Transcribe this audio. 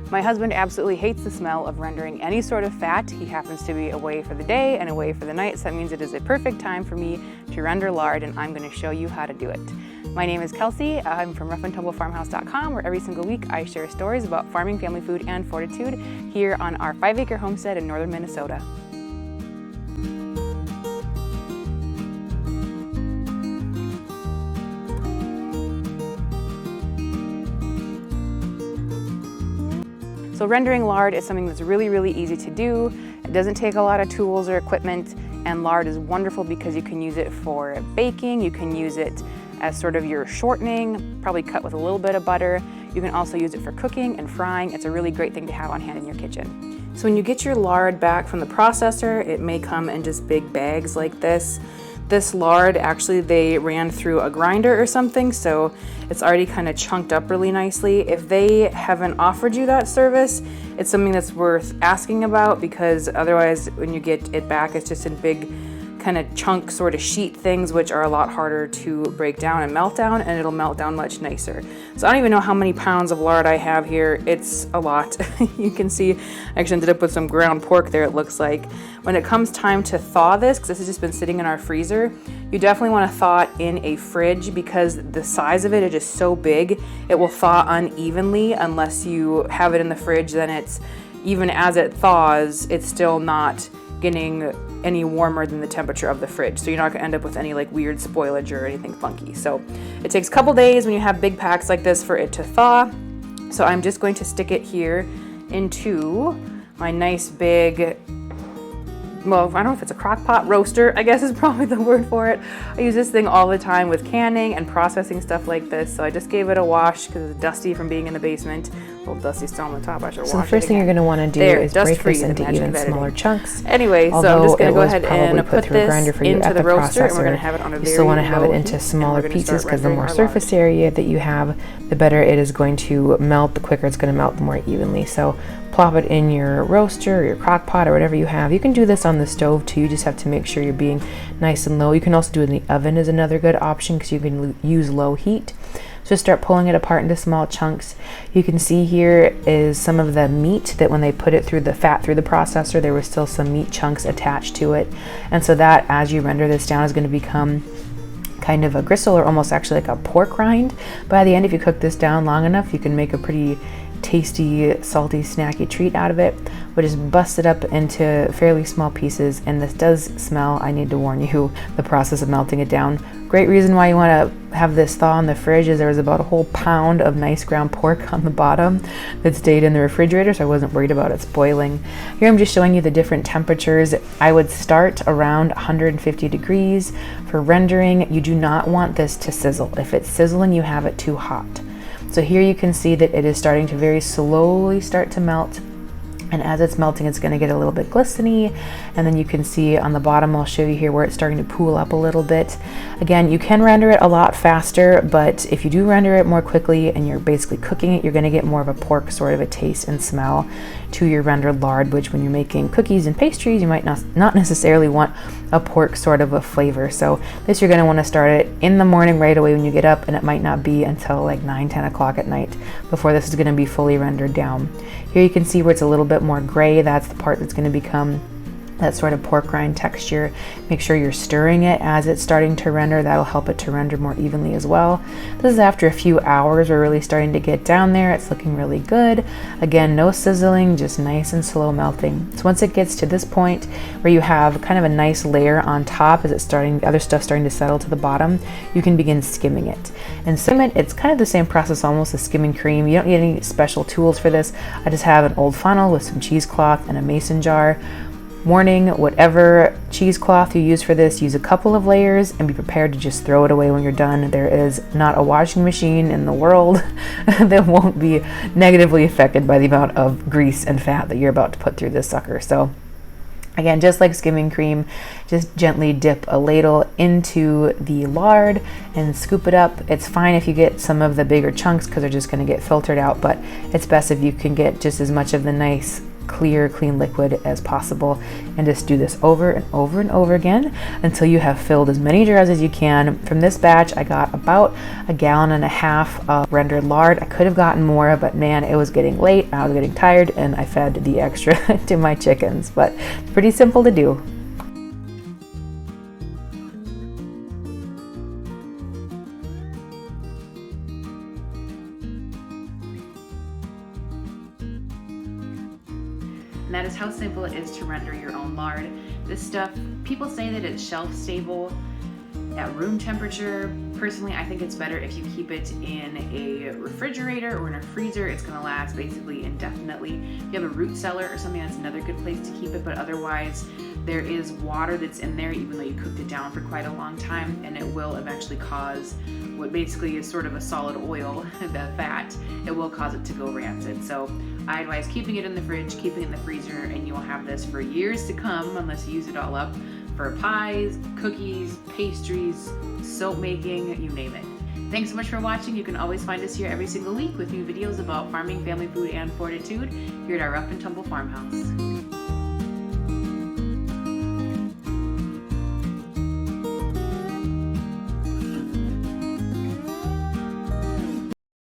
My husband absolutely hates the smell of rendering any sort of fat. He happens to be away for the day and away for the night, so that means it is a perfect time for me to render lard, and I'm going to show you how to do it. My name is Kelsey. I'm from roughandtumblefarmhouse.com, where every single week I share stories about farming, family food, and fortitude here on our 5-acre homestead in northern Minnesota. So rendering lard is something that's really easy to do. It doesn't take a lot of tools or equipment, and lard is wonderful because you can use it for baking, you can use it as sort of your shortening, probably cut with a little bit of butter. You can also use it for cooking and frying. It's a really great thing to have on hand in your kitchen. So when you get your lard back from the processor, it may come in just big bags like this. This lard, actually they ran through a grinder or something, so it's already kind of chunked up really nicely. If they haven't offered you that service, it's something that's worth asking about, because otherwise when you get it back, it's just in big kind of chunk sort of sheet things, which are a lot harder to break down and melt down, and it'll melt down much nicer. So I don't even know how many pounds of lard I have here. It's a lot. You can see I actually ended up with some ground pork there, it looks like. When it comes time to thaw this, because this has just been sitting in our freezer, you definitely want to thaw it in a fridge, because the size of it is just so big, it will thaw unevenly unless you have it in the fridge. Then it's, even as it thaws, it's still not getting any warmer than the temperature of the fridge, so you're not going to end up with any like weird spoilage or anything funky. So it takes a couple days when you have big packs like this for it to thaw. So I'm just going to stick it here into my nice big, well, I don't know if it's a crock pot roaster, I guess is probably the word for it. I use this thing all the time with canning and processing stuff like this, so I just gave it a wash because it's dusty from being in the basement. A little dusty still on the top, I should wash it. So the first thing you're going to want to do is break this into even smaller chunks. Anyway, so I'm just going to go ahead and put this into the roaster, and we're going to have it on a very low heat. You still want to have it into smaller pieces, because the more surface area that you have, the better it is going to melt. The quicker it's going to melt, the more evenly. So plop it in your roaster or your crock pot or whatever you have. You can do this on the stove too. You just have to make sure you're being nice and low. You can also do it in the oven, is another good option, because you can use low heat. So start pulling it apart into small chunks. You can see here is some of the meat that when they put it through the fat through the processor, there was still some meat chunks attached to it. And so that, as you render this down, is going to become kind of a gristle, or almost actually like a pork rind. By the end, if you cook this down long enough, you can make a pretty tasty, salty, snacky treat out of it. But just bust it up into fairly small pieces, and this does smell, I need to warn you, the process of melting it down. Great reason why you want to have this thaw in the fridge is there was about a whole pound of nice ground pork on the bottom that stayed in the refrigerator, so I wasn't worried about it spoiling. Here I'm just showing you the different temperatures. I would start around 150 degrees for rendering. You do not want this to sizzle. If it's sizzling, you have it too hot. So here you can see that it is starting to very slowly start to melt. And as it's melting, it's going to get a little bit glisteny, and then you can see on the bottom, I'll show you here where it's starting to pool up a little bit. Again, you can render it a lot faster, but if you do render it more quickly and you're basically cooking it, you're going to get more of a pork sort of a taste and smell to your rendered lard, which when you're making cookies and pastries, you might not necessarily want a pork sort of a flavor. So this, you're going to want to start it in the morning right away when you get up, and it might not be until like 9-10 o'clock at night before this is going to be fully rendered down. Here you can see where it's a little bit more gray. That's the part that's going to become that sort of pork rind texture. Make sure you're stirring it as it's starting to render. That'll help it to render more evenly as well. This is after a few hours. We're really starting to get down there. It's looking really good. Again, no sizzling, just nice and slow melting. So once it gets to this point where you have kind of a nice layer on top, as it's starting, other stuff starting to settle to the bottom, you can begin skimming it. And skimming, it's kind of the same process almost as skimming cream. You don't need any special tools for this. I just have an old funnel with some cheesecloth and a mason jar. Warning, whatever cheesecloth you use for this, use a couple of layers and be prepared to just throw it away when you're done. There is not a washing machine in the world that won't be negatively affected by the amount of grease and fat that you're about to put through this sucker. So again, just like skimming cream, just gently dip a ladle into the lard and scoop it up. It's fine if you get some of the bigger chunks because they're just going to get filtered out, but it's best if you can get just as much of the nice clear, clean liquid as possible, and just do this over and over and over again until you have filled as many jars as you can. From this batch, I got about 1.5 gallons of rendered lard. I could have gotten more, but man, it was getting late, I was getting tired, and I fed the extra to my chickens. But it's pretty simple to do. And that is how simple it is to render your own lard. This stuff, people say that it's shelf stable at room temperature. Personally, I think it's better if you keep it in a refrigerator or in a freezer. It's gonna last basically indefinitely. If you have a root cellar or something, that's another good place to keep it, but otherwise there is water that's in there even though you cooked it down for quite a long time, and it will eventually cause what basically is sort of a solid oil, the fat, it will cause it to go rancid. So I advise keeping it in the fridge, keeping it in the freezer, and you'll have this for years to come unless you use it all up for pies, cookies, pastries, soap making, you name it. Thanks so much for watching. You can always find us here every single week with new videos about farming, family food, and fortitude here at our Rough and Tumble Farmhouse.